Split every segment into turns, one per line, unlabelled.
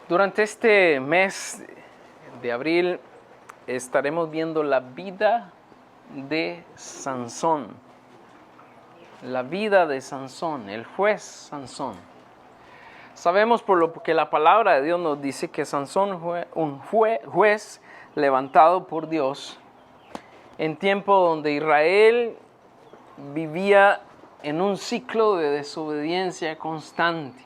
Durante este mes de abril estaremos viendo la vida de Sansón. La vida de Sansón, el juez Sansón. Sabemos por lo que la palabra de Dios nos dice que Sansón fue un juez levantado por Dios en tiempo donde Israel vivía en un ciclo de desobediencia constante.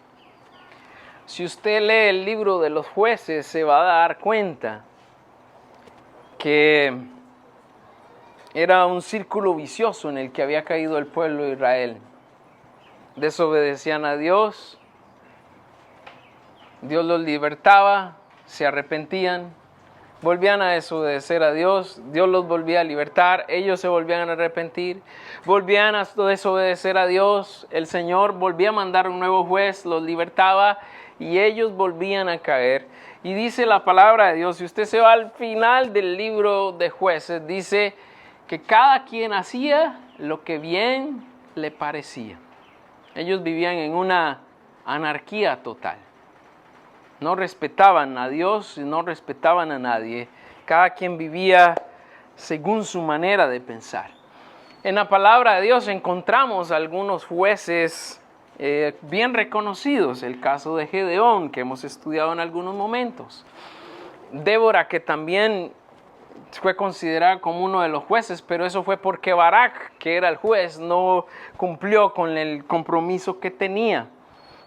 Si usted lee el libro de los jueces, se va a dar cuenta que era un círculo vicioso en el que había caído el pueblo de Israel. Desobedecían a Dios, Dios los libertaba, se arrepentían, volvían a desobedecer a Dios, Dios los volvía a libertar, ellos se volvían a arrepentir, volvían a desobedecer a Dios, el Señor volvía a mandar un nuevo juez, los libertaba y ellos volvían a caer. Y dice la palabra de Dios, si usted se va al final del libro de Jueces, dice que cada quien hacía lo que bien le parecía. Ellos vivían en una anarquía total. No respetaban a Dios, no respetaban a nadie. Cada quien vivía según su manera de pensar. En la palabra de Dios encontramos algunos jueces bien reconocidos. El caso de Gedeón, que hemos estudiado en algunos momentos. Débora, que también fue considerada como uno de los jueces, pero eso fue porque Barak, que era el juez, no cumplió con el compromiso que tenía.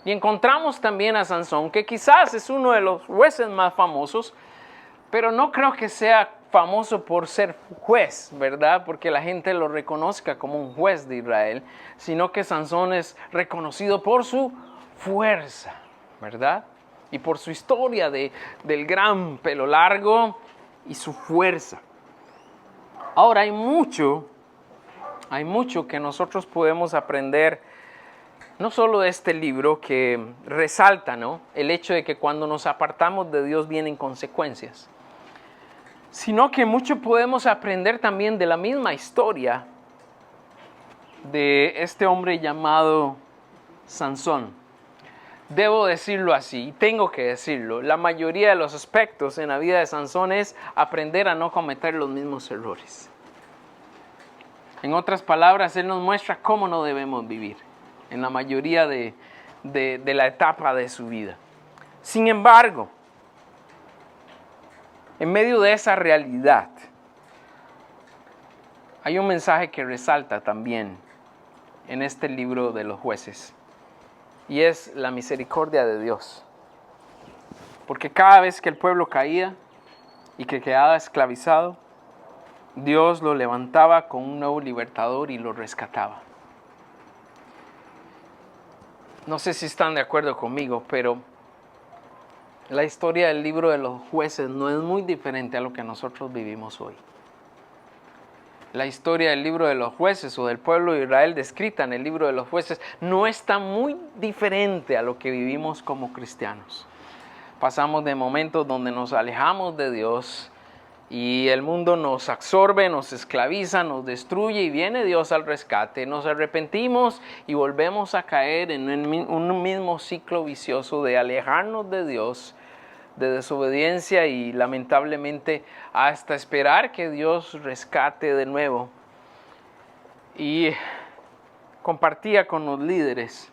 Y encontramos también a Sansón, que quizás es uno de los jueces más famosos, pero no creo que sea famoso por ser juez, ¿verdad? Porque la gente lo reconozca como un juez de Israel, sino que Sansón es reconocido por su fuerza, ¿verdad? Y por su historia del gran pelo largo y su fuerza. Ahora hay mucho que nosotros podemos aprender, no solo de este libro que resalta, ¿no?, el hecho de que cuando nos apartamos de Dios vienen consecuencias, sino que mucho podemos aprender también de la misma historia de este hombre llamado Sansón. Debo decirlo así, tengo que decirlo, la mayoría de los aspectos en la vida de Sansón es aprender a no cometer los mismos errores. En otras palabras, él nos muestra cómo no debemos vivir en la mayoría de la etapa de su vida. Sin embargo, en medio de esa realidad, hay un mensaje que resalta también en este libro de los jueces, y es la misericordia de Dios. Porque cada vez que el pueblo caía y que quedaba esclavizado, Dios lo levantaba con un nuevo libertador y lo rescataba. No sé si están de acuerdo conmigo, pero la historia del libro de los jueces no es muy diferente a lo que nosotros vivimos hoy. La historia del libro de los jueces o del pueblo de Israel descrita en el libro de los jueces no está muy diferente a lo que vivimos como cristianos. Pasamos de momentos donde nos alejamos de Dios y el mundo nos absorbe, nos esclaviza, nos destruye y viene Dios al rescate. Nos arrepentimos y volvemos a caer en un mismo ciclo vicioso de alejarnos de Dios, de desobediencia y lamentablemente hasta esperar que Dios rescate de nuevo. Y compartía con los líderes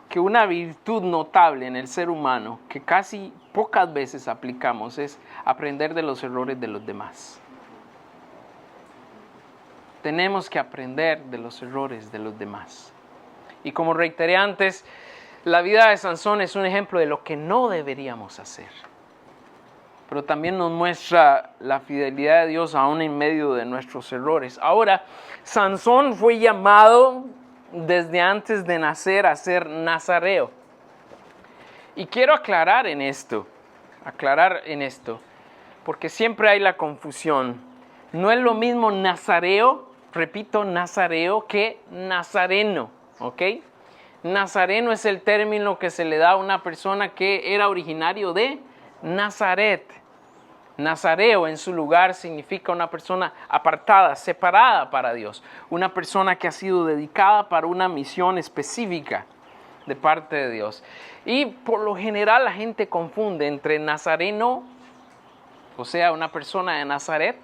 que una virtud notable en el ser humano que casi pocas veces aplicamos es aprender de los errores de los demás. Tenemos que aprender de los errores de los demás. Y como reiteré antes, la vida de Sansón es un ejemplo de lo que no deberíamos hacer. Pero también nos muestra la fidelidad de Dios aún en medio de nuestros errores. Ahora, Sansón fue llamado desde antes de nacer a ser nazareo. Y quiero aclarar en esto, porque siempre hay la confusión. No es lo mismo nazareo, repito, nazareo, que nazareno, ¿ok? Nazareno es el término que se le da a una persona que era originario de Nazaret. Nazareo en su lugar significa una persona apartada, separada para Dios. Una persona que ha sido dedicada para una misión específica. de parte de Dios. Y por lo general la gente confunde entre nazareno, o sea, una persona de Nazaret,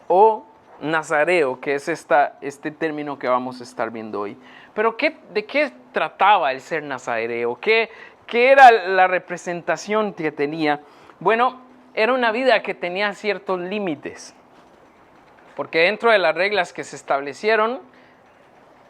o nazareo, que es este término que vamos a estar viendo hoy. Pero ¿de qué trataba el ser nazareo? ¿Qué era la representación que tenía? Bueno, era una vida que tenía ciertos límites, porque dentro de las reglas que se establecieron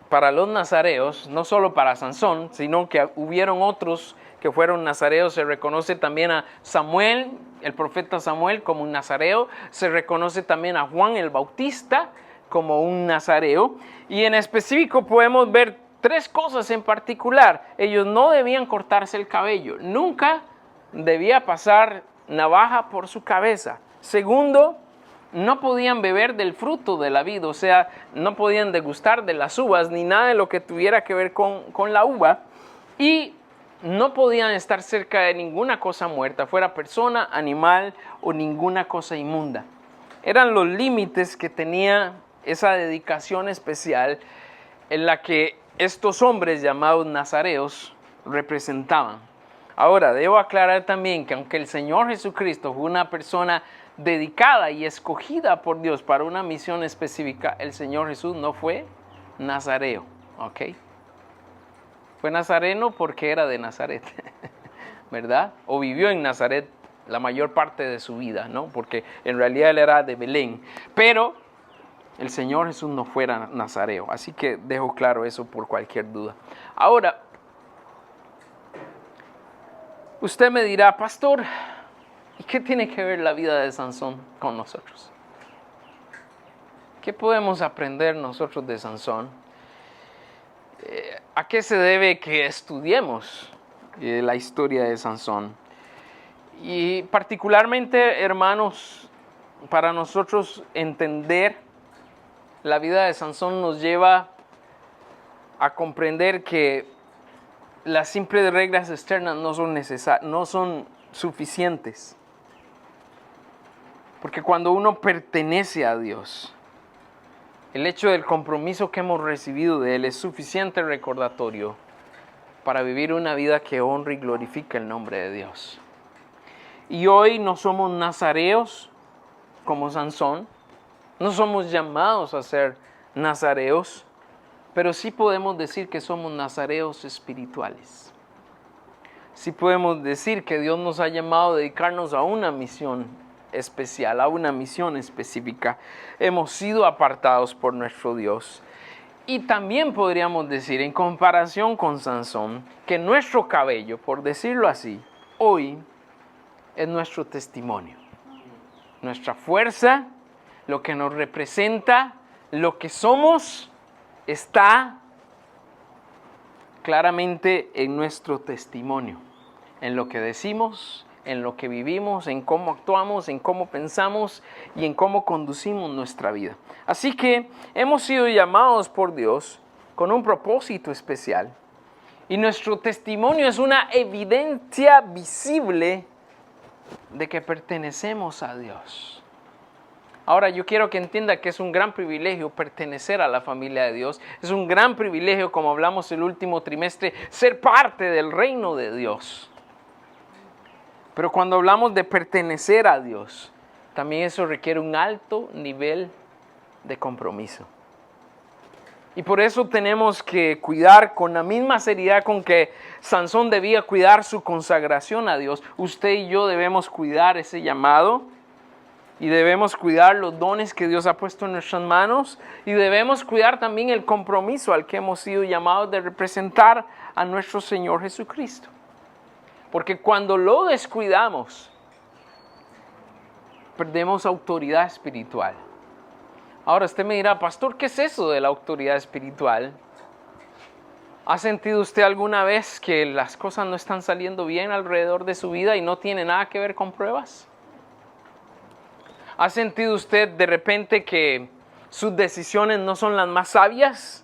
para los nazareos, no solo para Sansón, sino que hubieron otros que fueron nazareos. Se reconoce también a Samuel, el profeta Samuel, como un nazareo. Se reconoce también a Juan el Bautista como un nazareo. Y en específico podemos ver 3 cosas en particular. Ellos no debían cortarse el cabello. Nunca debía pasar navaja por su cabeza. Segundo, no podían beber del fruto de la vid, o sea, no podían degustar de las uvas ni nada de lo que tuviera que ver con la uva. Y no podían estar cerca de ninguna cosa muerta, fuera persona, animal o ninguna cosa inmunda. Eran los límites que tenía esa dedicación especial en la que estos hombres llamados nazareos representaban. Ahora, debo aclarar también que aunque el Señor Jesucristo fue una persona dedicada y escogida por Dios para una misión específica, el Señor Jesús no fue nazareo, ¿ok? Fue nazareno porque era de Nazaret, ¿verdad? O vivió en Nazaret la mayor parte de su vida, ¿no? Porque en realidad él era de Belén. Pero el Señor Jesús no fuera nazareo. Así que dejo claro eso por cualquier duda. Ahora, usted me dirá, pastor, ¿y qué tiene que ver la vida de Sansón con nosotros? ¿Qué podemos aprender nosotros de Sansón? ¿A qué se debe que estudiemos la historia de Sansón? Y particularmente, hermanos, para nosotros entender la vida de Sansón nos lleva a comprender que las simples reglas externas no son suficientes. Porque cuando uno pertenece a Dios, el hecho del compromiso que hemos recibido de Él es suficiente recordatorio para vivir una vida que honre y glorifique el nombre de Dios. Y hoy no somos nazareos como Sansón, no somos llamados a ser nazareos, pero sí podemos decir que somos nazareos espirituales. Sí podemos decir que Dios nos ha llamado a dedicarnos a una misión especial, a una misión específica. Hemos sido apartados por nuestro Dios. Y también podríamos decir, en comparación con Sansón, que nuestro cabello, por decirlo así, hoy es nuestro testimonio. Nuestra fuerza, lo que nos representa, lo que somos, está claramente en nuestro testimonio, en lo que decimos, en lo que vivimos, en cómo actuamos, en cómo pensamos y en cómo conducimos nuestra vida. Así que hemos sido llamados por Dios con un propósito especial y nuestro testimonio es una evidencia visible de que pertenecemos a Dios. Ahora yo quiero que entienda que es un gran privilegio pertenecer a la familia de Dios. Es un gran privilegio, como hablamos el último trimestre, ser parte del reino de Dios. Pero cuando hablamos de pertenecer a Dios, también eso requiere un alto nivel de compromiso. Y por eso tenemos que cuidar con la misma seriedad con que Sansón debía cuidar su consagración a Dios. Usted y yo debemos cuidar ese llamado y debemos cuidar los dones que Dios ha puesto en nuestras manos y debemos cuidar también el compromiso al que hemos sido llamados de representar a nuestro Señor Jesucristo. Porque cuando lo descuidamos, perdemos autoridad espiritual. Ahora usted me dirá, pastor, ¿qué es eso de la autoridad espiritual? ¿Ha sentido usted alguna vez que las cosas no están saliendo bien alrededor de su vida y no tiene nada que ver con pruebas? ¿Ha sentido usted de repente que sus decisiones no son las más sabias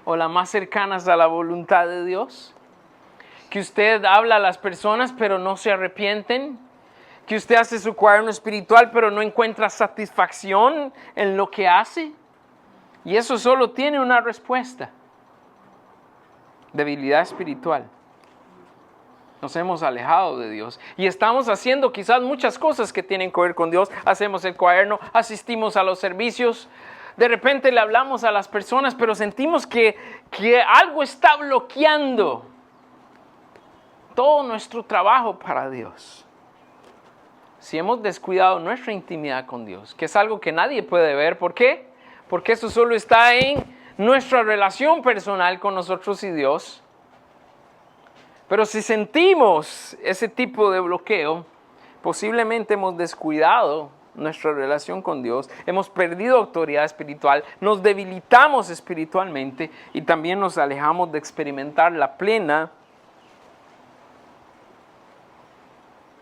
o las más cercanas a la voluntad de Dios? Que usted habla a las personas pero no se arrepienten, que usted hace su cuaderno espiritual pero no encuentra satisfacción en lo que hace. Y eso solo tiene una respuesta: debilidad espiritual. Nos hemos alejado de Dios y estamos haciendo quizás muchas cosas que tienen que ver con Dios. Hacemos el cuaderno, asistimos a los servicios, de repente le hablamos a las personas, pero sentimos que algo está bloqueando todo nuestro trabajo para Dios. Si hemos descuidado nuestra intimidad con Dios, que es algo que nadie puede ver, ¿por qué? Porque eso solo está en nuestra relación personal con nosotros y Dios. Pero si sentimos ese tipo de bloqueo, posiblemente hemos descuidado nuestra relación con Dios, hemos perdido autoridad espiritual, nos debilitamos espiritualmente y también nos alejamos de experimentar la plena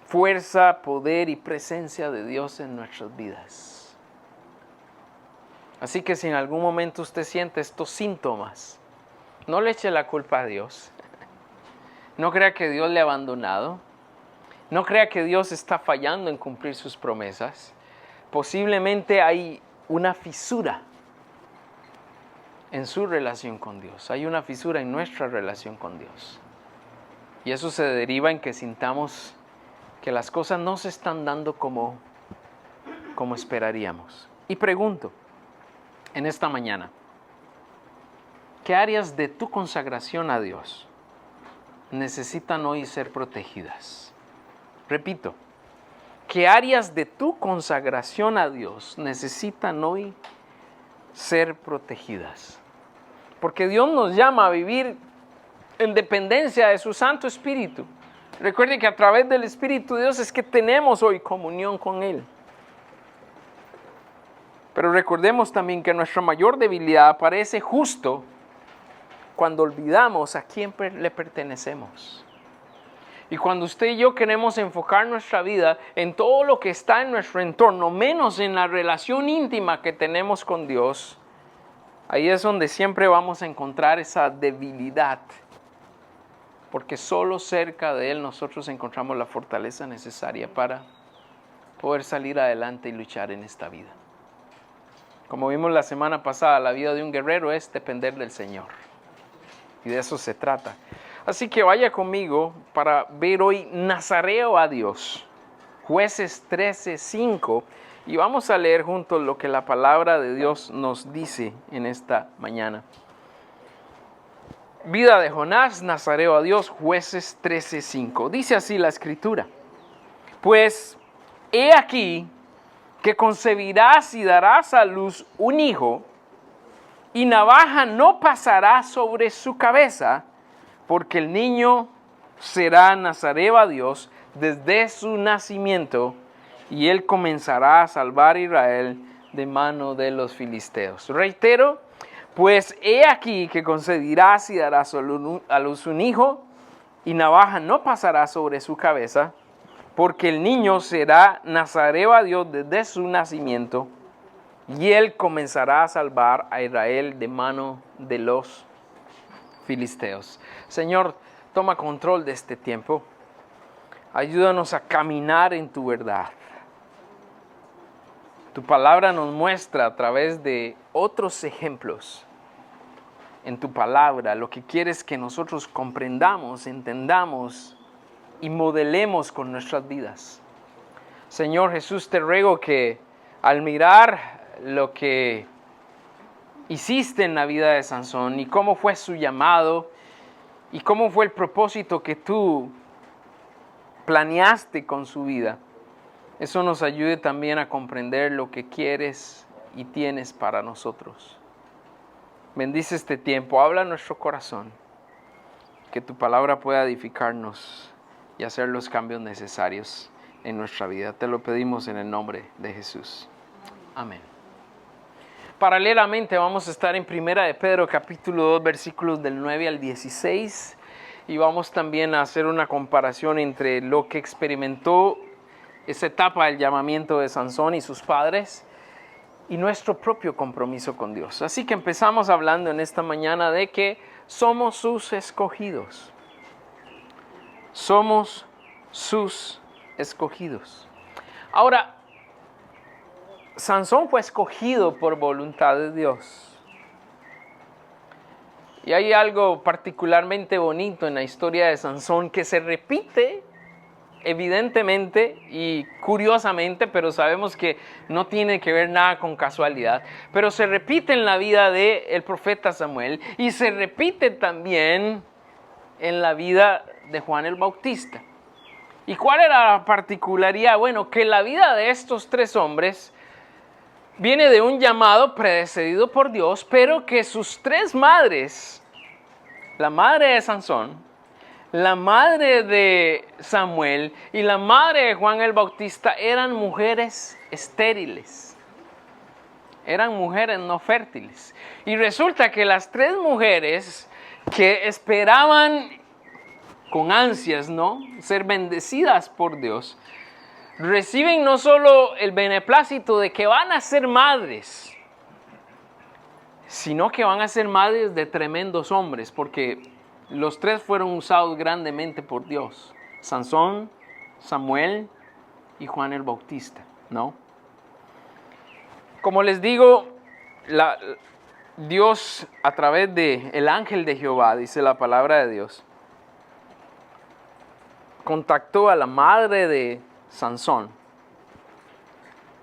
fuerza, poder y presencia de Dios en nuestras vidas. Así que si en algún momento usted siente estos síntomas, no le eche la culpa a Dios. No crea que Dios le ha abandonado. No crea que Dios está fallando en cumplir sus promesas. Posiblemente hay una fisura en su relación con Dios. Hay una fisura en nuestra relación con Dios. Y eso se deriva en que sintamos que las cosas no se están dando como esperaríamos. Y pregunto, en esta mañana, ¿qué áreas de tu consagración a Dios necesitan hoy ser protegidas? Repito, ¿qué áreas de tu consagración a Dios necesitan hoy ser protegidas? Porque Dios nos llama a vivir en dependencia de su Santo Espíritu. Recuerde que a través del Espíritu de Dios es que tenemos hoy comunión con Él. Pero recordemos también que nuestra mayor debilidad aparece justo cuando olvidamos a quién le pertenecemos. Y cuando usted y yo queremos enfocar nuestra vida en todo lo que está en nuestro entorno, menos en la relación íntima que tenemos con Dios, ahí es donde siempre vamos a encontrar esa debilidad. Porque solo cerca de Él nosotros encontramos la fortaleza necesaria para poder salir adelante y luchar en esta vida. Como vimos la semana pasada, la vida de un guerrero es depender del Señor. Y de eso se trata. Así que vaya conmigo para ver hoy Nazareo a Dios. Jueces 13:5. Y vamos a leer juntos lo que la palabra de Dios nos dice en esta mañana. Vida de Jonás, Nazareo a Dios, Jueces 13:5. Dice así la Escritura. Pues he aquí que concebirás y darás a luz un hijo, y navaja no pasará sobre su cabeza, porque el niño será nazareo a Dios desde su nacimiento, y él comenzará a salvar a Israel de mano de los filisteos. Reitero, pues he aquí que concebirás y darás a luz un hijo, y navaja no pasará sobre su cabeza, porque el niño será nazareo a Dios desde su nacimiento, y él comenzará a salvar a Israel de mano de los filisteos. Señor, toma control de este tiempo. Ayúdanos a caminar en tu verdad. Tu palabra nos muestra a través de otros ejemplos en tu palabra lo que quieres que nosotros comprendamos, entendamos y modelemos con nuestras vidas. Señor Jesús, te ruego que al mirar lo que hiciste en la vida de Sansón y cómo fue su llamado y cómo fue el propósito que tú planeaste con su vida, eso nos ayude también a comprender lo que quieres y tienes para nosotros. Bendice este tiempo, habla a nuestro corazón, que tu palabra pueda edificarnos y hacer los cambios necesarios en nuestra vida. Te lo pedimos en el nombre de Jesús. Amén. Paralelamente vamos a estar en 1 de Pedro capítulo 2 versículos del 9 al 16 y vamos también a hacer una comparación entre lo que experimentó esa etapa del llamamiento de Sansón y sus padres y nuestro propio compromiso con Dios. Así que empezamos hablando en esta mañana de que somos sus escogidos. Somos sus escogidos. Ahora, Sansón fue escogido por voluntad de Dios. Y hay algo particularmente bonito en la historia de Sansón que se repite evidentemente y curiosamente, pero sabemos que no tiene que ver nada con casualidad, pero se repite en la vida del profeta Samuel y se repite también en la vida de Juan el Bautista. ¿Y cuál era la particularidad? Bueno, que la vida de estos tres hombres viene de un llamado predecedido por Dios, pero que sus tres madres, la madre de Sansón, la madre de Samuel y la madre de Juan el Bautista eran mujeres estériles. Eran mujeres no fértiles. Y resulta que las tres mujeres que esperaban con ansias, ¿no?, ser bendecidas por Dios, reciben no solo el beneplácito de que van a ser madres, sino que van a ser madres de tremendos hombres, porque los tres fueron usados grandemente por Dios: Sansón, Samuel y Juan el Bautista, ¿no? Como les digo, Dios a través del ángel de Jehová, dice la palabra de Dios, contactó a la madre de Sansón.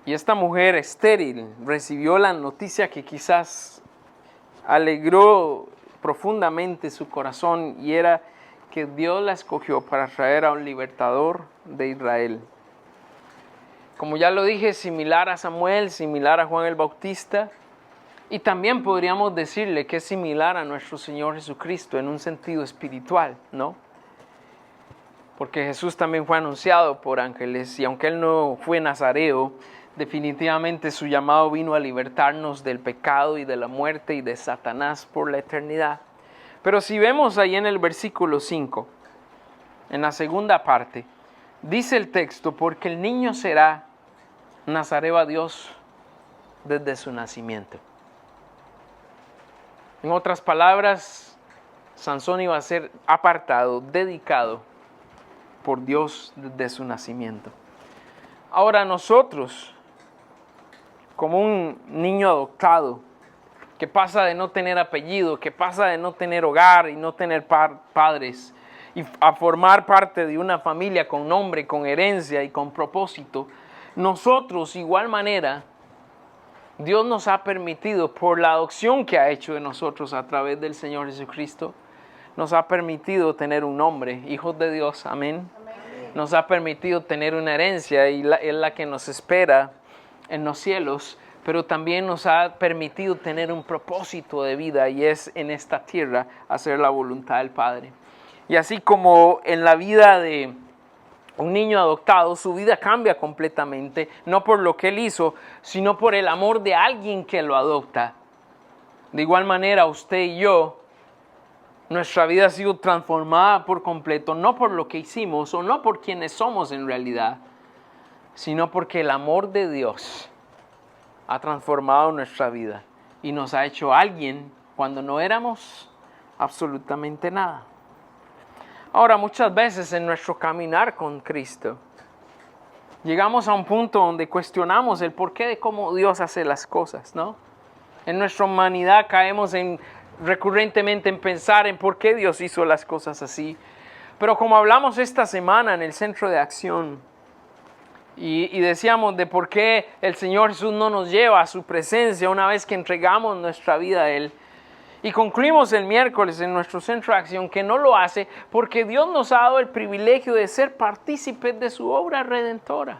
Y esta mujer estéril recibió la noticia que quizás alegró profundamente su corazón, y era que Dios la escogió para traer a un libertador de Israel. Como ya lo dije, similar a Samuel, similar a Juan el Bautista, y también podríamos decirle que es similar a nuestro Señor Jesucristo en un sentido espiritual, ¿no? Porque Jesús también fue anunciado por ángeles, y aunque Él no fue nazareo, definitivamente su llamado vino a libertarnos del pecado y de la muerte y de Satanás por la eternidad. Pero si vemos ahí en el versículo 5, en la segunda parte, dice el texto: porque el niño será nazareo a Dios desde su nacimiento. En otras palabras, Sansón iba a ser apartado, dedicado por Dios desde su nacimiento. Ahora nosotros, como un niño adoptado, que pasa de no tener apellido, que pasa de no tener hogar y no tener padres, y a formar parte de una familia con nombre, con herencia y con propósito, nosotros, igual manera, Dios nos ha permitido, por la adopción que ha hecho de nosotros a través del Señor Jesucristo, nos ha permitido tener un nombre, hijos de Dios, amén. Nos ha permitido tener una herencia, y es la que nos espera en los cielos, pero también nos ha permitido tener un propósito de vida, y es en esta tierra hacer la voluntad del Padre. Y así como en la vida de un niño adoptado, su vida cambia completamente, no por lo que él hizo, sino por el amor de alguien que lo adopta. De igual manera, usted y yo, nuestra vida ha sido transformada por completo, no por lo que hicimos o no por quienes somos en realidad, sino porque el amor de Dios ha transformado nuestra vida y nos ha hecho alguien cuando no éramos absolutamente nada. Ahora, muchas veces en nuestro caminar con Cristo, llegamos a un punto donde cuestionamos el porqué de cómo Dios hace las cosas, ¿no? En nuestra humanidad caemos recurrentemente en pensar en por qué Dios hizo las cosas así. Pero como hablamos esta semana en el Centro de Acción, y decíamos de por qué el Señor Jesús no nos lleva a su presencia una vez que entregamos nuestra vida a Él. Y concluimos el miércoles en nuestro Centro de Acción que no lo hace porque Dios nos ha dado el privilegio de ser partícipes de su obra redentora.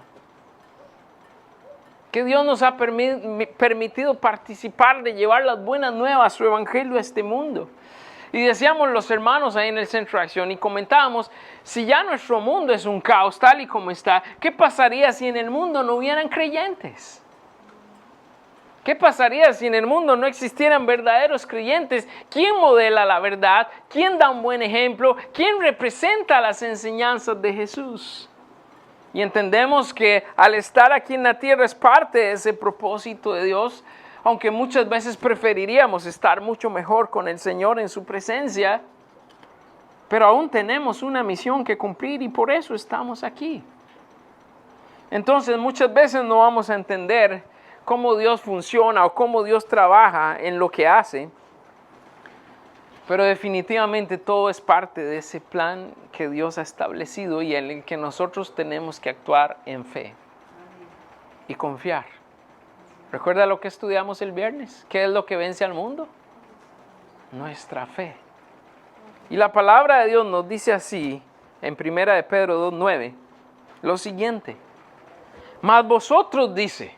Que Dios nos ha permitido participar de llevar las buenas nuevas, su evangelio a este mundo. Y decíamos los hermanos ahí en el Centro de Acción y comentábamos, si ya nuestro mundo es un caos tal y como está, ¿qué pasaría si en el mundo no hubieran creyentes? ¿Qué pasaría si en el mundo no existieran verdaderos creyentes? ¿Quién modela la verdad? ¿Quién da un buen ejemplo? ¿Quién representa las enseñanzas de Jesús? Y entendemos que al estar aquí en la tierra es parte de ese propósito de Dios, aunque muchas veces preferiríamos estar mucho mejor con el Señor en su presencia, pero aún tenemos una misión que cumplir y por eso estamos aquí. Entonces muchas veces no vamos a entender cómo Dios funciona o cómo Dios trabaja en lo que hace, Pero definitivamente todo es parte de ese plan que Dios ha establecido y en el que nosotros tenemos que actuar en fe y confiar. ¿Recuerda lo que estudiamos el viernes? ¿Qué es lo que vence al mundo? Nuestra fe. Y la palabra de Dios nos dice así, en 1 de Pedro 2:9, lo siguiente. Mas vosotros, dice,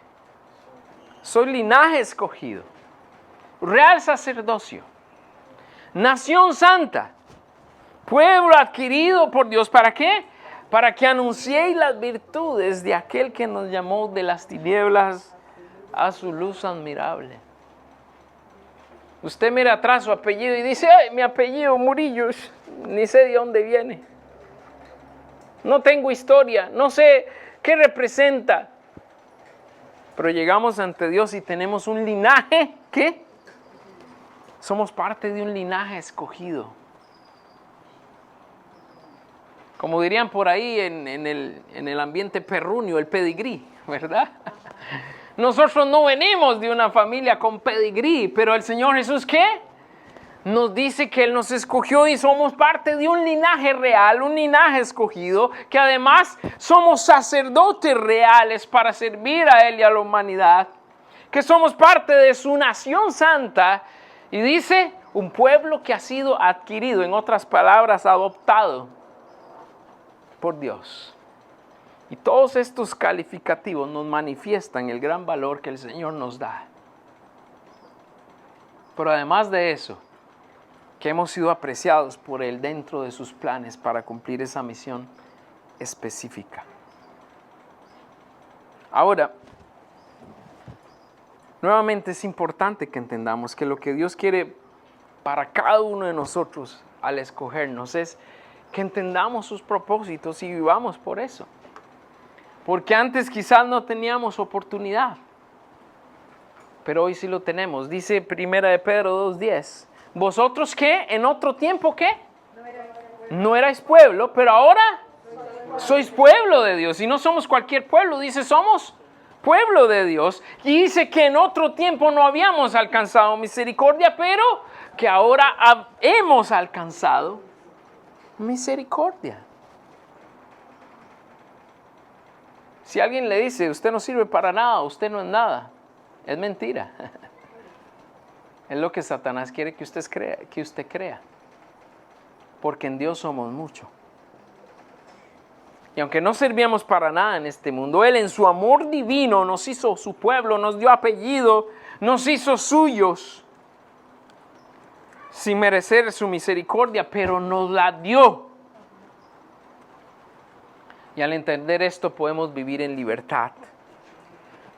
sois linaje escogido, real sacerdocio, nación santa, pueblo adquirido por Dios. ¿Para qué? Para que anunciéis las virtudes de aquel que nos llamó de las tinieblas a su luz admirable. Usted mira atrás su apellido y dice, ay, mi apellido Murillos, ni sé de dónde viene. No tengo historia, no sé qué representa. Pero llegamos ante Dios y tenemos un linaje, ¿qué? Somos parte de un linaje escogido. Como dirían por ahí en el ambiente perrunio, el pedigrí, ¿verdad? Nosotros no venimos de una familia con pedigrí, pero el Señor Jesús, ¿qué? Nos dice que Él nos escogió y somos parte de un linaje real, un linaje escogido, que además somos sacerdotes reales para servir a Él y a la humanidad, que somos parte de su nación santa y dice un pueblo que ha sido adquirido, en otras palabras, adoptado por Dios. Y todos estos calificativos nos manifiestan el gran valor que el Señor nos da. Pero además de eso, que hemos sido apreciados por Él dentro de sus planes para cumplir esa misión específica. Ahora, nuevamente es importante que entendamos que lo que Dios quiere para cada uno de nosotros al escogernos es que entendamos sus propósitos y vivamos por eso. Porque antes quizás no teníamos oportunidad, pero hoy sí lo tenemos. Dice 1 de Pedro 2:10, ¿vosotros qué? ¿En otro tiempo qué? No erais pueblo, pero ahora sois pueblo de Dios. Y no somos cualquier pueblo, dice somos pueblo de Dios. Y dice que en otro tiempo no habíamos alcanzado misericordia, pero que ahora hemos alcanzado misericordia. Si alguien le dice, usted no sirve para nada, usted no es nada, es mentira. Es lo que Satanás quiere que usted crea. Porque en Dios somos mucho. Y aunque no servíamos para nada en este mundo, Él en su amor divino nos hizo su pueblo, nos dio apellido, nos hizo suyos, sin merecer su misericordia, pero nos la dio. Y al entender esto podemos vivir en libertad.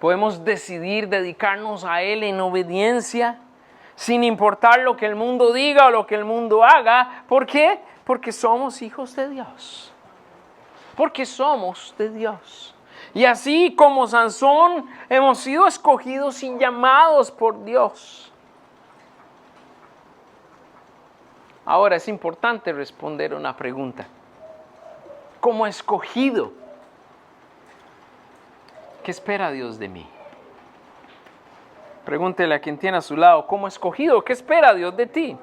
Podemos decidir dedicarnos a Él en obediencia, sin importar lo que el mundo diga o lo que el mundo haga. ¿Por qué? Porque somos hijos de Dios. Porque somos de Dios. Y así como Sansón, hemos sido escogidos y llamados por Dios. Ahora es importante responder una pregunta. Como escogido, ¿qué espera Dios de mí? Pregúntele a quien tiene a su lado, como escogido, ¿qué espera Dios de ti?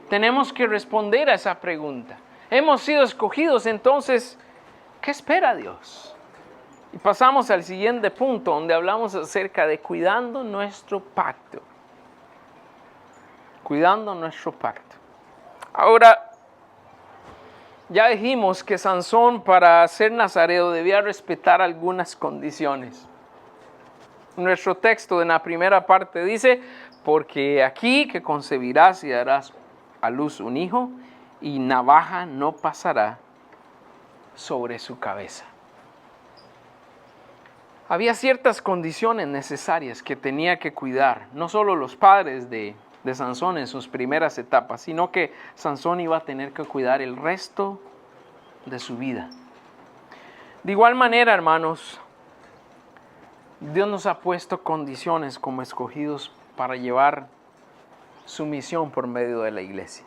Tenemos que responder a esa pregunta. Hemos sido escogidos, entonces, ¿qué espera Dios? Y pasamos al siguiente punto, donde hablamos acerca de cuidando nuestro pacto. Cuidando nuestro pacto. Ahora, ya dijimos que Sansón para ser nazareo debía respetar algunas condiciones. Nuestro texto en la primera parte dice, porque aquí que concebirás y darás a luz un hijo, y navaja no pasará sobre su cabeza. Había ciertas condiciones necesarias que tenía que cuidar, no solo los padres de Sansón en sus primeras etapas, sino que Sansón iba a tener que cuidar el resto de su vida. De igual manera, hermanos, Dios nos ha puesto condiciones como escogidos para llevar su misión por medio de la iglesia.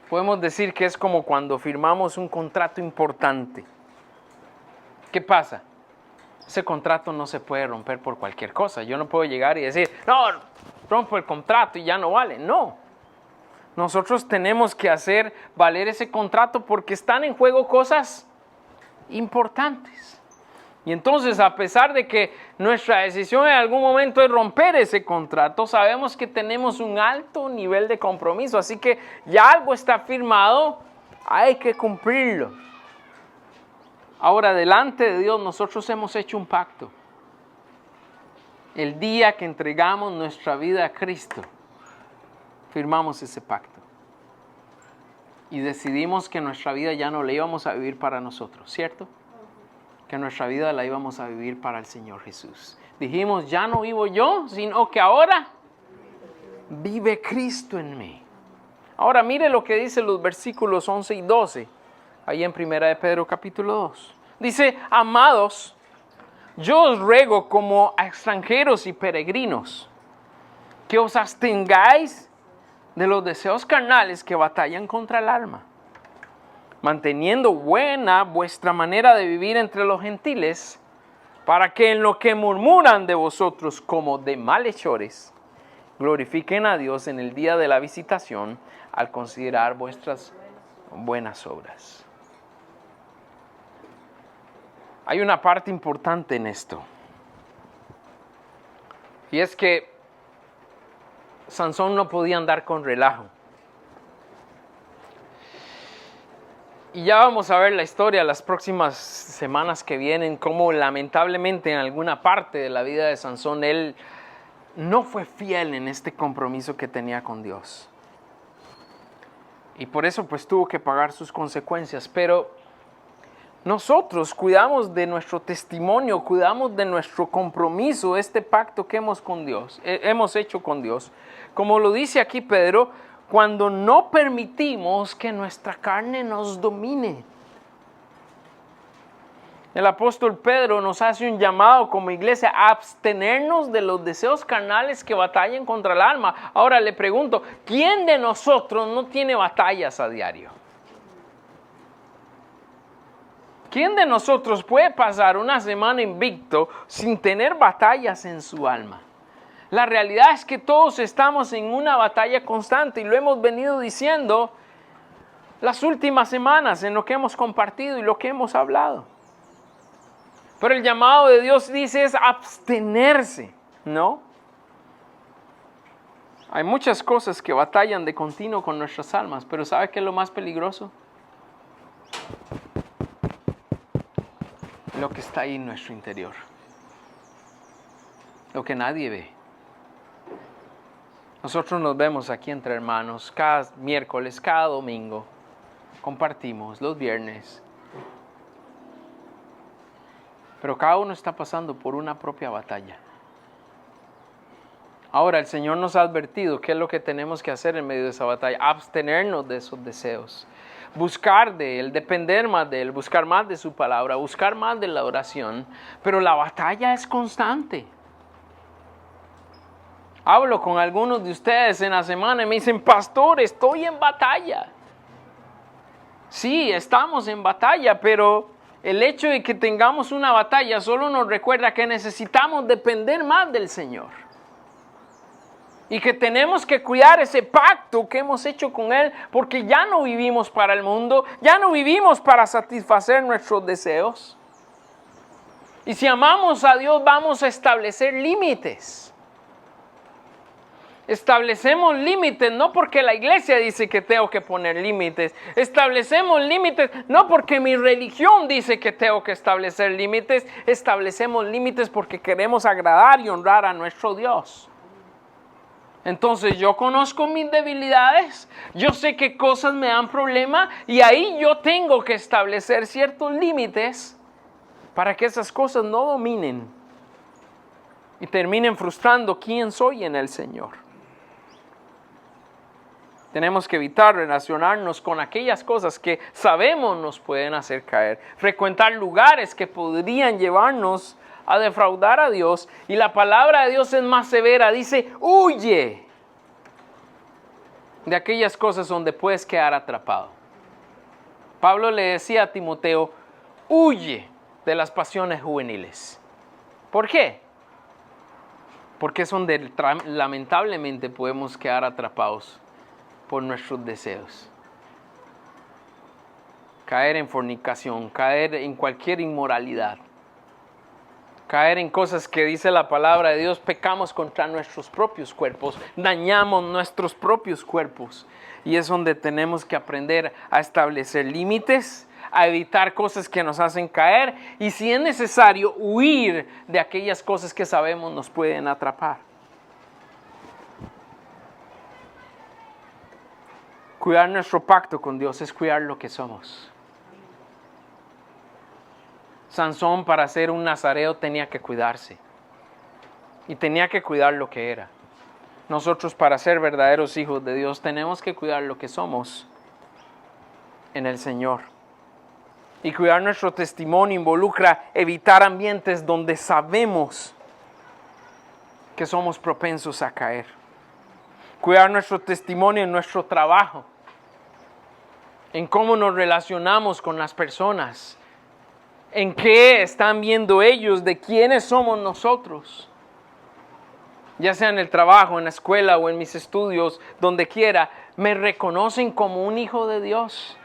Podemos decir que es como cuando firmamos un contrato importante. ¿Qué pasa? Ese contrato no se puede romper por cualquier cosa. Yo no puedo llegar y decir, no, rompo el contrato y ya no vale. No. Nosotros tenemos que hacer valer ese contrato porque están en juego cosas importantes. Y entonces, a pesar de que nuestra decisión en algún momento es romper ese contrato, sabemos que tenemos un alto nivel de compromiso. Así que ya algo está firmado, hay que cumplirlo. Ahora, delante de Dios, nosotros hemos hecho un pacto. El día que entregamos nuestra vida a Cristo, firmamos ese pacto. Y decidimos que nuestra vida ya no la íbamos a vivir para nosotros, ¿cierto? Que nuestra vida la íbamos a vivir para el Señor Jesús. Dijimos, ya no vivo yo, sino que ahora vive Cristo en mí. Ahora mire lo que dice los versículos 11 y 12, ahí en 1 de Pedro capítulo 2. Dice, amados, yo os ruego como a extranjeros y peregrinos, que os abstengáis de los deseos carnales que batallan contra el alma, manteniendo buena vuestra manera de vivir entre los gentiles, para que en lo que murmuran de vosotros como de malhechores, glorifiquen a Dios en el día de la visitación al considerar vuestras buenas obras. Hay una parte importante en esto, y es que Sansón no podía andar con relajo. Y ya vamos a ver la historia las próximas semanas que vienen, cómo lamentablemente en alguna parte de la vida de Sansón él no fue fiel en este compromiso que tenía con Dios. Y por eso pues tuvo que pagar sus consecuencias. Pero nosotros cuidamos de nuestro testimonio, cuidamos de nuestro compromiso, este pacto que hemos hecho con Dios. Como lo dice aquí Pedro, cuando no permitimos que nuestra carne nos domine. El apóstol Pedro nos hace un llamado como iglesia a abstenernos de los deseos carnales que batallan contra el alma. Ahora le pregunto, ¿quién de nosotros no tiene batallas a diario? ¿Quién de nosotros puede pasar una semana invicto sin tener batallas en su alma? La realidad es que todos estamos en una batalla constante y lo hemos venido diciendo las últimas semanas en lo que hemos compartido y lo que hemos hablado. Pero el llamado de Dios dice es abstenerse, ¿no? Hay muchas cosas que batallan de continuo con nuestras almas, pero ¿sabe qué es lo más peligroso? Lo que está ahí en nuestro interior. Lo que nadie ve. Nosotros nos vemos aquí entre hermanos cada miércoles, cada domingo. Compartimos los viernes. Pero cada uno está pasando por una propia batalla. Ahora el Señor nos ha advertido qué es lo que tenemos que hacer en medio de esa batalla. Abstenernos de esos deseos. Buscar de Él, depender más de Él, buscar más de su palabra, buscar más de la oración. Pero la batalla es constante. Hablo con algunos de ustedes en la semana y me dicen, pastor, estoy en batalla. Sí, estamos en batalla, pero el hecho de que tengamos una batalla solo nos recuerda que necesitamos depender más del Señor. Y que tenemos que cuidar ese pacto que hemos hecho con Él, porque ya no vivimos para el mundo, ya no vivimos para satisfacer nuestros deseos. Y si amamos a Dios, vamos a establecer límites. Establecemos límites no porque la iglesia dice que tengo que poner límites. Establecemos límites no porque mi religión dice que tengo que establecer límites. Establecemos límites porque queremos agradar y honrar a nuestro Dios. Entonces yo conozco mis debilidades, yo sé qué cosas me dan problema y ahí yo tengo que establecer ciertos límites para que esas cosas no dominen y terminen frustrando quién soy en el Señor. Tenemos que evitar relacionarnos con aquellas cosas que sabemos nos pueden hacer caer. Frecuentar lugares que podrían llevarnos a defraudar a Dios. Y la palabra de Dios es más severa. Dice, huye de aquellas cosas donde puedes quedar atrapado. Pablo le decía a Timoteo, huye de las pasiones juveniles. ¿Por qué? Porque es donde lamentablemente podemos quedar atrapados por nuestros deseos. Caer en fornicación, caer en cualquier inmoralidad. Caer en cosas que dice la palabra de Dios, pecamos contra nuestros propios cuerpos, dañamos nuestros propios cuerpos. Y es donde tenemos que aprender a establecer límites, a evitar cosas que nos hacen caer y si es necesario huir de aquellas cosas que sabemos nos pueden atrapar. Cuidar nuestro pacto con Dios es cuidar lo que somos. Sansón, para ser un nazareo, tenía que cuidarse. Y tenía que cuidar lo que era. Nosotros, para ser verdaderos hijos de Dios, tenemos que cuidar lo que somos en el Señor. Y cuidar nuestro testimonio involucra evitar ambientes donde sabemos que somos propensos a caer. Cuidar nuestro testimonio en nuestro trabajo, en cómo nos relacionamos con las personas, en qué están viendo ellos de quiénes somos nosotros. Ya sea en el trabajo, en la escuela o en mis estudios, donde quiera, me reconocen como un hijo de Dios.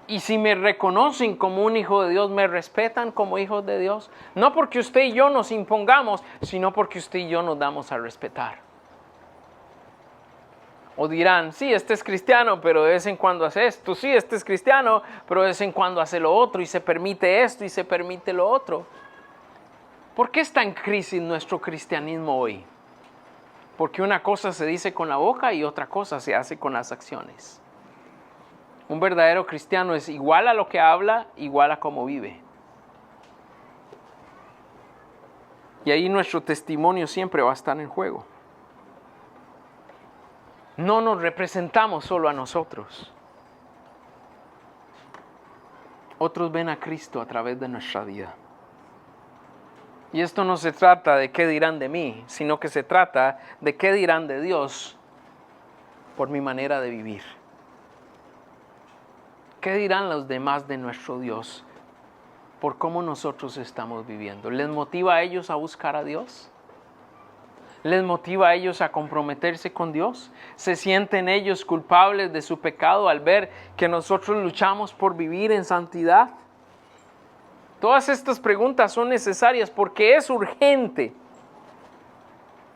Y si me reconocen como un hijo de Dios, me respetan como hijos de Dios. No porque usted y yo nos impongamos, sino porque usted y yo nos damos a respetar. O dirán, sí, este es cristiano, pero de vez en cuando hace esto. Sí, este es cristiano, pero de vez en cuando hace lo otro y se permite esto y se permite lo otro. ¿Por qué está en crisis nuestro cristianismo hoy? Porque una cosa se dice con la boca y otra cosa se hace con las acciones. Un verdadero cristiano es igual a lo que habla, igual a cómo vive. Y ahí nuestro testimonio siempre va a estar en juego. No nos representamos solo a nosotros. Otros ven a Cristo a través de nuestra vida. Y esto no se trata de qué dirán de mí, sino que se trata de qué dirán de Dios por mi manera de vivir. ¿Qué dirán los demás de nuestro Dios por cómo nosotros estamos viviendo? ¿Les motiva a ellos a buscar a Dios? ¿Les motiva a ellos a comprometerse con Dios? ¿Se sienten ellos culpables de su pecado al ver que nosotros luchamos por vivir en santidad? Todas estas preguntas son necesarias porque es urgente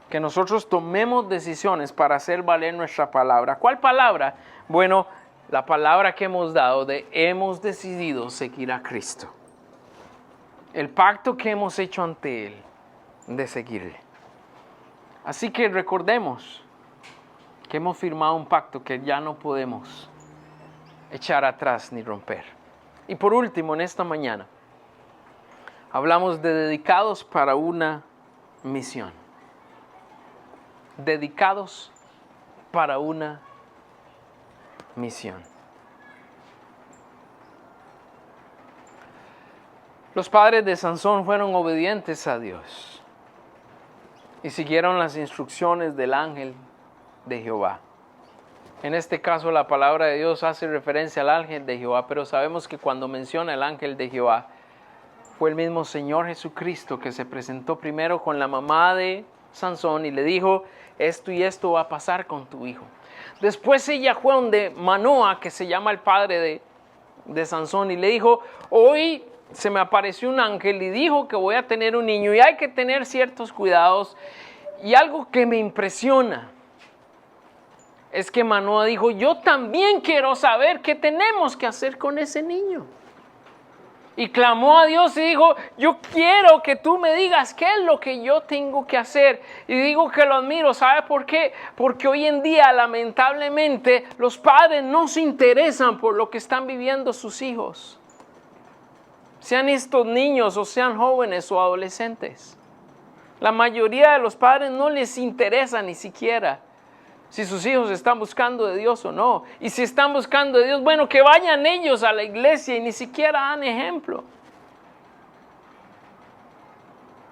que nosotros tomemos decisiones para hacer valer nuestra palabra. ¿Cuál palabra? Bueno, la palabra que hemos dado de hemos decidido seguir a Cristo. El pacto que hemos hecho ante Él de seguirle. Así que recordemos que hemos firmado un pacto que ya no podemos echar atrás ni romper. Y por último, en esta mañana, hablamos de dedicados para una misión. Dedicados para una misión. Los padres de Sansón fueron obedientes a Dios y siguieron las instrucciones del ángel de Jehová. En este caso la palabra de Dios hace referencia al ángel de Jehová, pero sabemos que cuando menciona el ángel de Jehová, fue el mismo Señor Jesucristo que se presentó primero con la mamá de Sansón y le dijo, esto y esto va a pasar con tu hijo. Después ella fue donde Manoa, que se llama el padre de Sansón, y le dijo, hoy se me apareció un ángel y dijo que voy a tener un niño y hay que tener ciertos cuidados. Y algo que me impresiona es que Manoa dijo, yo también quiero saber qué tenemos que hacer con ese niño. Y clamó a Dios y dijo, yo quiero que tú me digas qué es lo que yo tengo que hacer. Y digo que lo admiro, ¿sabe por qué? Porque hoy en día, lamentablemente, los padres no se interesan por lo que están viviendo sus hijos. Sean estos niños o sean jóvenes o adolescentes. La mayoría de los padres no les interesa ni siquiera si sus hijos están buscando de Dios o no. Y si están buscando de Dios, bueno, que vayan ellos a la iglesia y ni siquiera dan ejemplo.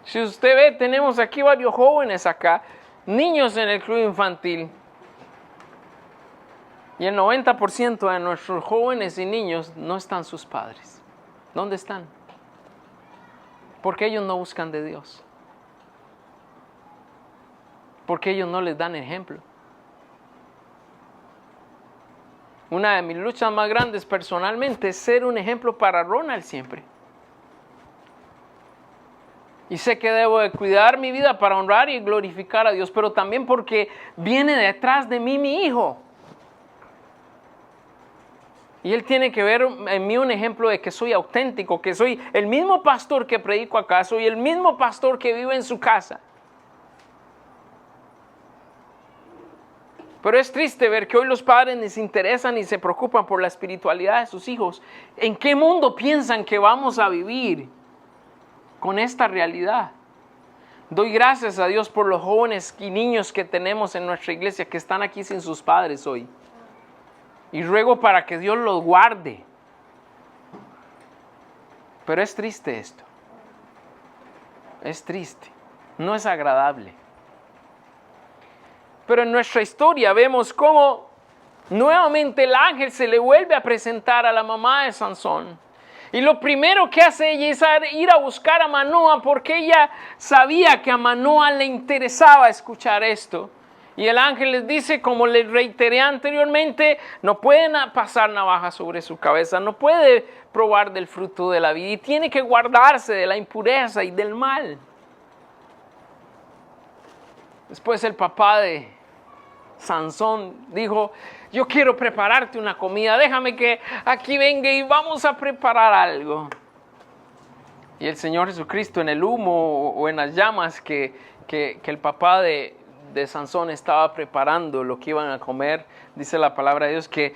Si usted ve, tenemos aquí varios jóvenes acá, niños en el club infantil. Y el 90% de nuestros jóvenes y niños no están sus padres. ¿Dónde están? Porque ellos no buscan de Dios. porque ellos no les dan ejemplo. Una de mis luchas más grandes personalmente es ser un ejemplo para Ronald siempre. Y sé que debo de cuidar mi vida para honrar y glorificar a Dios, pero también porque viene detrás de mí mi hijo. Y él tiene que ver en mí un ejemplo de que soy auténtico, que soy el mismo pastor que predico acá, soy el mismo pastor que vive en su casa. Pero es triste ver que hoy los padres ni se interesan ni se preocupan por la espiritualidad de sus hijos. ¿En qué mundo piensan que vamos a vivir con esta realidad? Doy gracias a Dios por los jóvenes y niños que tenemos en nuestra iglesia que están aquí sin sus padres hoy. Y ruego para que Dios los guarde. Pero es triste esto. Es triste. No es agradable. Pero en nuestra historia vemos cómo nuevamente el ángel se le vuelve a presentar a la mamá de Sansón. Y lo primero que hace ella es ir a buscar a Manoa porque ella sabía que a Manoa le interesaba escuchar esto. Y el ángel les dice, como les reiteré anteriormente, no pueden pasar navaja sobre su cabeza, no puede probar del fruto de la vida y tiene que guardarse de la impureza y del mal. Después el papá de Sansón dijo, yo quiero prepararte una comida, déjame que aquí venga y vamos a preparar algo. Y el Señor Jesucristo en el humo o en las llamas que el papá de Sansón estaba preparando lo que iban a comer, dice la palabra de Dios que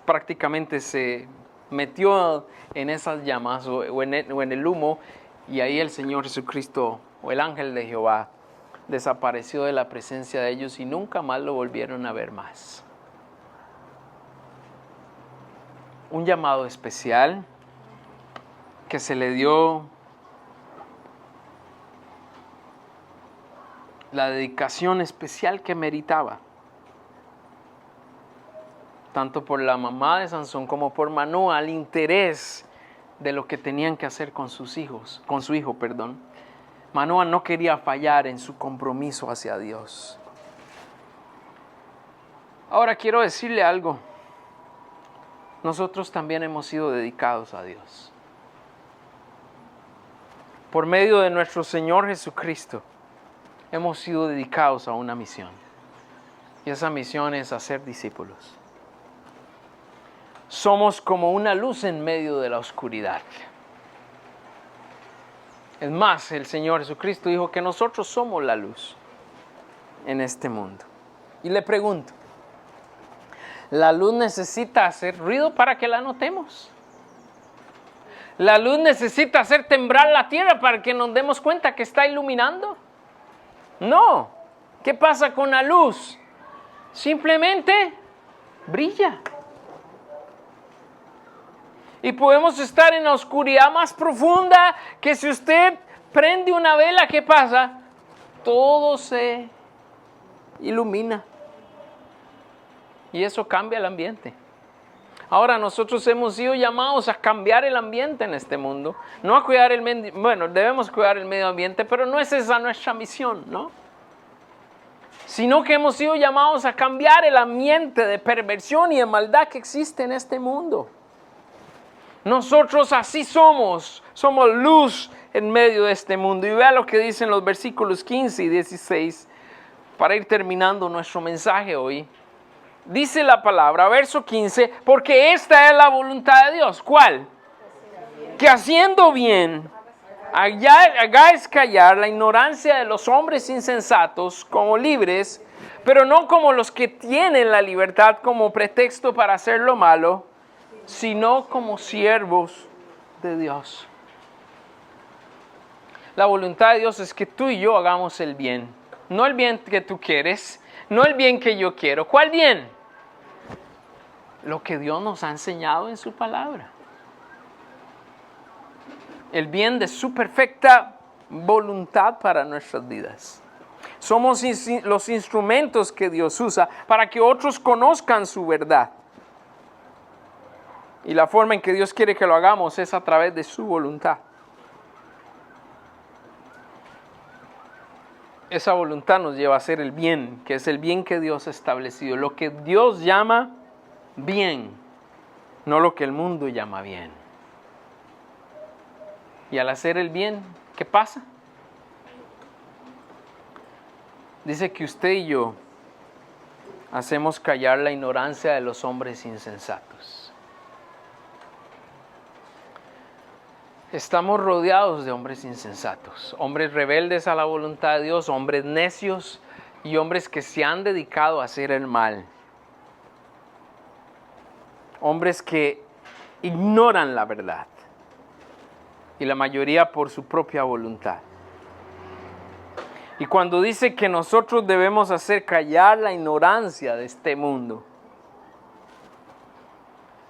prácticamente se metió en esas llamas o en el humo, y ahí el Señor Jesucristo o el ángel de Jehová desapareció de la presencia de ellos y nunca más lo volvieron a ver más. Un llamado especial que se le dio, la dedicación especial que meritaba, tanto por la mamá de Sansón como por Manoa, al interés de lo que tenían que hacer con sus hijos, con su hijo, perdón. Manoa no quería fallar en su compromiso hacia Dios. Ahora quiero decirle algo. Nosotros también hemos sido dedicados a Dios. Por medio de nuestro Señor Jesucristo, hemos sido dedicados a una misión. Y esa misión es hacer discípulos. Somos como una luz en medio de la oscuridad. Es más, el Señor Jesucristo dijo que nosotros somos la luz en este mundo. Y le pregunto, ¿la luz necesita hacer ruido para que la notemos? ¿La luz necesita hacer temblar la tierra para que nos demos cuenta que está iluminando? No. ¿Qué pasa con la luz? Simplemente brilla. Y podemos estar en la oscuridad más profunda que si usted prende una vela, ¿qué pasa? Todo se ilumina. Y eso cambia el ambiente. Ahora nosotros hemos sido llamados a cambiar el ambiente en este mundo. No a cuidar debemos cuidar el medio ambiente, pero no es esa nuestra misión, ¿no? Sino que hemos sido llamados a cambiar el ambiente de perversión y de maldad que existe en este mundo. Nosotros así somos luz en medio de este mundo. Y vea lo que dicen los versículos 15 y 16 para ir terminando nuestro mensaje hoy. Dice la palabra, verso 15, porque esta es la voluntad de Dios. ¿Cuál? Que haciendo bien hagáis callar la ignorancia de los hombres insensatos como libres, pero no como los que tienen la libertad como pretexto para hacer lo malo, sino como siervos de Dios. La voluntad de Dios es que tú y yo hagamos el bien. No el bien que tú quieres, no el bien que yo quiero. ¿Cuál bien? Lo que Dios nos ha enseñado en su palabra. El bien de su perfecta voluntad para nuestras vidas. Somos los instrumentos que Dios usa para que otros conozcan su verdad. Y la forma en que Dios quiere que lo hagamos es a través de su voluntad. esa voluntad nos lleva a hacer el bien, que es el bien que Dios ha establecido, lo que Dios llama bien, no lo que el mundo llama bien. Y al hacer el bien, ¿qué pasa? Dice que usted y yo hacemos callar la ignorancia de los hombres insensatos. Estamos rodeados de hombres insensatos, hombres rebeldes a la voluntad de Dios, hombres necios y hombres que se han dedicado a hacer el mal. Hombres que ignoran la verdad y la mayoría por su propia voluntad. Y cuando dice que nosotros debemos hacer callar la ignorancia de este mundo,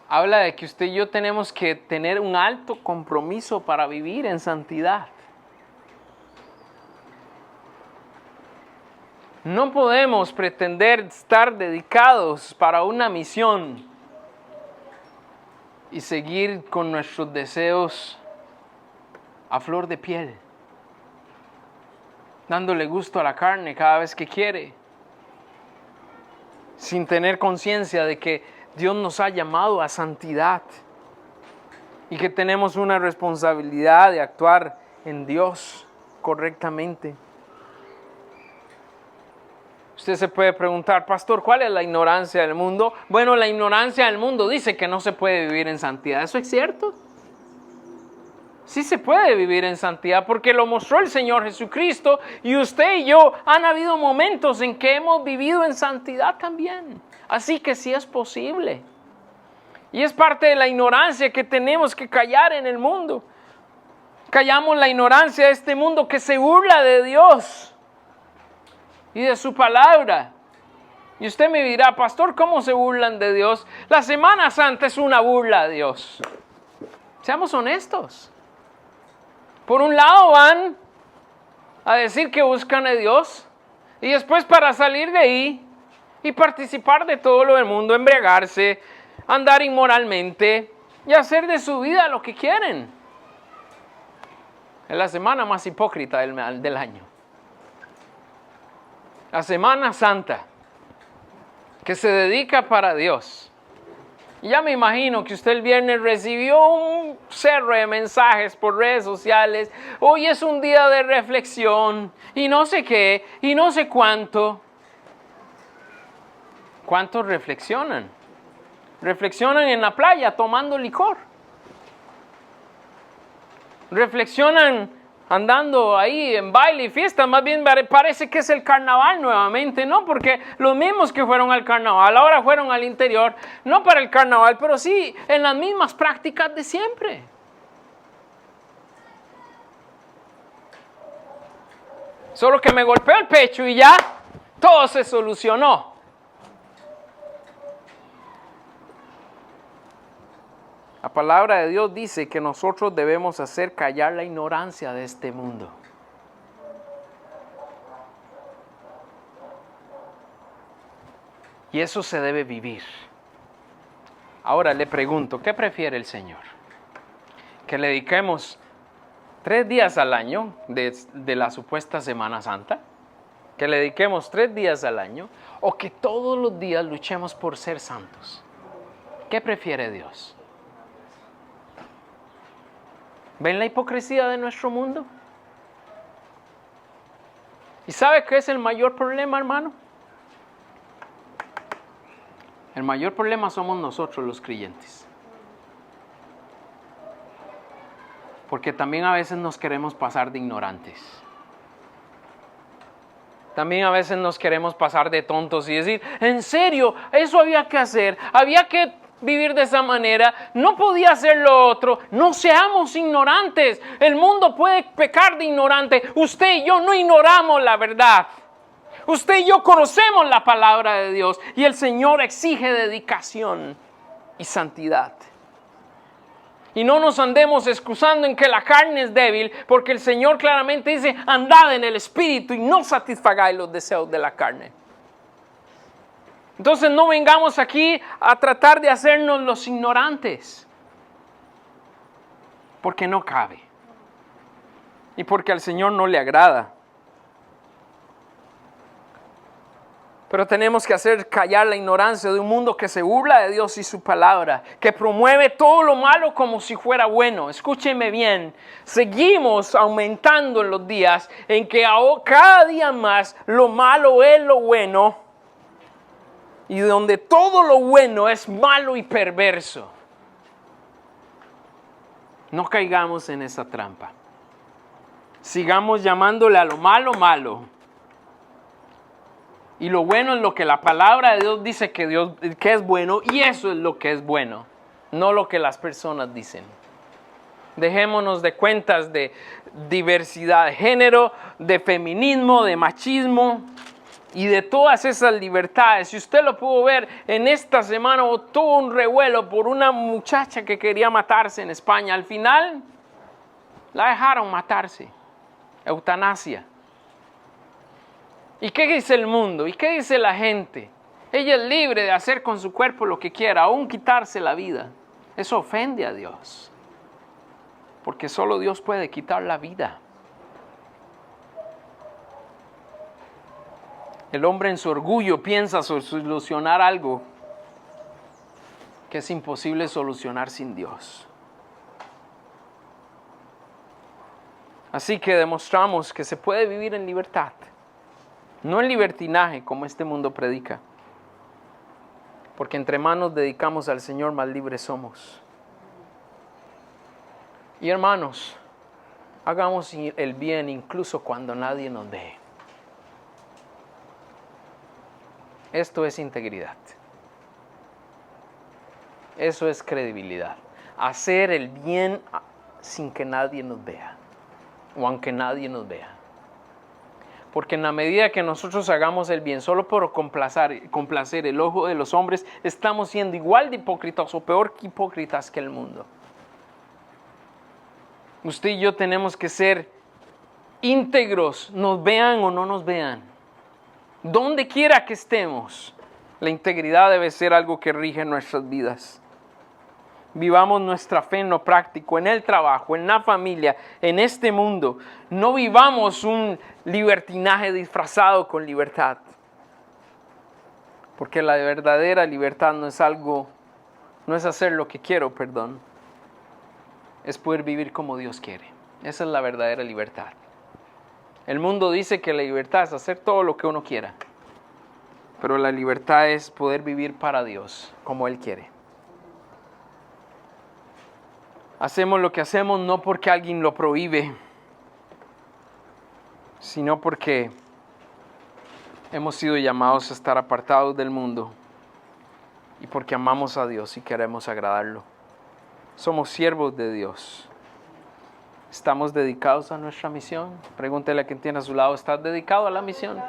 habla de que usted y yo tenemos que tener un alto compromiso para vivir en santidad. No podemos pretender estar dedicados para una misión y seguir con nuestros deseos a flor de piel, dándole gusto a la carne cada vez que quiere, sin tener conciencia de que Dios nos ha llamado a santidad y que tenemos una responsabilidad de actuar en Dios correctamente. Usted se puede preguntar, pastor, ¿cuál es la ignorancia del mundo? Bueno, la ignorancia del mundo dice que no se puede vivir en santidad. ¿Eso es cierto? Sí se puede vivir en santidad porque lo mostró el Señor Jesucristo y usted y yo han habido momentos en que hemos vivido en santidad también. Así que sí es posible. Y es parte de la ignorancia que tenemos que callar en el mundo. Callamos la ignorancia de este mundo que se burla de Dios y de su palabra. Y usted me dirá, pastor, ¿cómo se burlan de Dios? La Semana Santa es una burla a Dios. Seamos honestos. Por un lado van a decir que buscan a Dios y después para salir de ahí y participar de todo lo del mundo, embriagarse, andar inmoralmente y hacer de su vida lo que quieren. Es la semana más hipócrita del año. La Semana Santa, que se dedica para Dios. Y ya me imagino que usted el viernes recibió un cerro de mensajes por redes sociales. Hoy es un día de reflexión y no sé qué y no sé cuánto. ¿Cuántos reflexionan? Reflexionan en la playa tomando licor. Reflexionan andando ahí en baile y fiesta. Más bien parece que es el carnaval nuevamente, ¿no? Porque los mismos que fueron al carnaval ahora fueron al interior. No para el carnaval, pero sí en las mismas prácticas de siempre. Solo que me golpeó el pecho y ya todo se solucionó. La palabra de Dios dice que nosotros debemos hacer callar la ignorancia de este mundo. Y eso se debe vivir. Ahora le pregunto, ¿qué prefiere el Señor? ¿Que le dediquemos 3 días al año de la supuesta Semana Santa? ¿Que le dediquemos 3 días al año? ¿O que todos los días luchemos por ser santos? ¿Qué prefiere Dios? ¿Ven la hipocresía de nuestro mundo? ¿Y sabe qué es el mayor problema, hermano? El mayor problema somos nosotros los creyentes. Porque también a veces nos queremos pasar de ignorantes. También a veces nos queremos pasar de tontos y decir, en serio, eso había que hacer, había que vivir de esa manera, no podía hacer lo otro. No seamos ignorantes. El mundo puede pecar de ignorante. Usted y yo no ignoramos la verdad. Usted y yo conocemos la palabra de Dios y el Señor exige dedicación y santidad. Y no nos andemos excusando en que la carne es débil, porque el Señor claramente dice, andad en el Espíritu y no satisfagáis los deseos de la carne. Entonces no vengamos aquí a tratar de hacernos los ignorantes, porque no cabe y porque al Señor no le agrada. Pero tenemos que hacer callar la ignorancia de un mundo que se burla de Dios y su palabra, que promueve todo lo malo como si fuera bueno. Escúcheme bien, seguimos aumentando en los días en que cada día más lo malo es lo bueno y donde todo lo bueno es malo y perverso. No caigamos en esa trampa. Sigamos llamándole a lo malo, malo. Y lo bueno es lo que la palabra de Dios dice que es bueno, y eso es lo que es bueno, no lo que las personas dicen. Dejémonos de cuentas de diversidad de género, de feminismo, de machismo y de todas esas libertades. Si usted lo pudo ver en esta semana, tuvo un revuelo por una muchacha que quería matarse en España. Al final la dejaron matarse. Eutanasia. ¿Y qué dice el mundo? ¿Y qué dice la gente? Ella es libre de hacer con su cuerpo lo que quiera, aún quitarse la vida. Eso ofende a Dios. Porque solo Dios puede quitar la vida. El hombre en su orgullo piensa solucionar algo que es imposible solucionar sin Dios. Así que demostramos que se puede vivir en libertad. No en libertinaje como este mundo predica. Porque entre más nos dedicamos al Señor, más libres somos. Y hermanos, hagamos el bien incluso cuando nadie nos ve. Esto es integridad. Eso es credibilidad. Hacer el bien sin que nadie nos vea. O aunque nadie nos vea. Porque en la medida que nosotros hagamos el bien solo por complacer el ojo de los hombres, estamos siendo igual de hipócritas o peor que hipócritas que el mundo. Usted y yo tenemos que ser íntegros, nos vean o no nos vean. Donde quiera que estemos, la integridad debe ser algo que rige nuestras vidas. Vivamos nuestra fe en lo práctico, en el trabajo, en la familia, en este mundo. No vivamos un libertinaje disfrazado con libertad. Porque la verdadera libertad no es hacer lo que quiero, es poder vivir como Dios quiere. Esa es la verdadera libertad. El mundo dice que la libertad es hacer todo lo que uno quiera. Pero la libertad es poder vivir para Dios, como Él quiere. Hacemos lo que hacemos no porque alguien lo prohíbe, sino porque hemos sido llamados a estar apartados del mundo y porque amamos a Dios y queremos agradarlo. Somos siervos de Dios. ¿Estamos dedicados a nuestra misión? Pregúntele a quien tiene a su lado, ¿estás dedicado a la misión?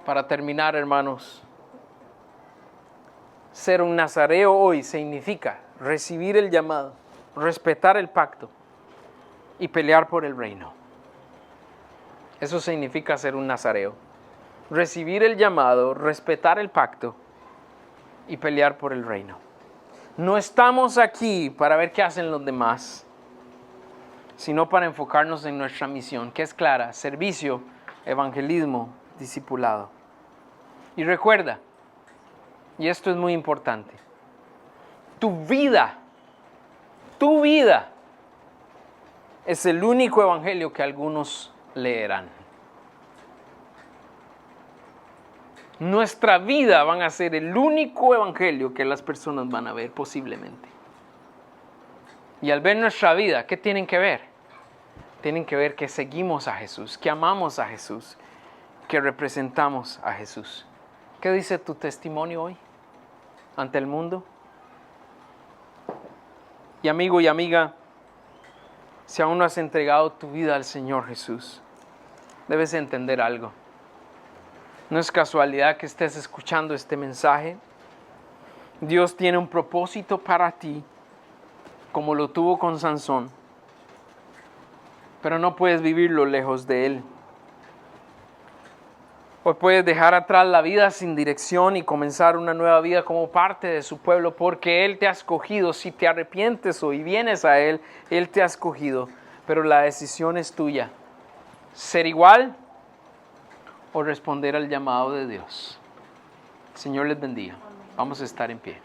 Para terminar, hermanos, ser un nazareo hoy significa recibir el llamado, respetar el pacto y pelear por el reino. Eso significa ser un nazareo. Recibir el llamado, respetar el pacto y pelear por el reino. No estamos aquí para ver qué hacen los demás, sino para enfocarnos en nuestra misión, que es clara: servicio, evangelismo, discipulado. Y recuerda, y esto es muy importante, tu vida es el único evangelio que algunos leerán. Nuestra vida van a ser el único evangelio que las personas van a ver posiblemente. Y al ver nuestra vida, ¿qué tienen que ver? Tienen que ver que seguimos a Jesús, que amamos a Jesús, que representamos a Jesús. ¿Qué dice tu testimonio hoy ante el mundo? Y amigo y amiga, si aún no has entregado tu vida al Señor Jesús, debes entender algo. No es casualidad que estés escuchando este mensaje. Dios tiene un propósito para ti, como lo tuvo con Sansón. Pero no puedes vivirlo lejos de Él. Hoy puedes dejar atrás la vida sin dirección y comenzar una nueva vida como parte de su pueblo, porque Él te ha escogido. Si te arrepientes hoy y vienes a Él, Él te ha escogido pero la decisión es tuya. Ser igual o responder al llamado de Dios. El Señor les bendiga. Vamos a estar en pie.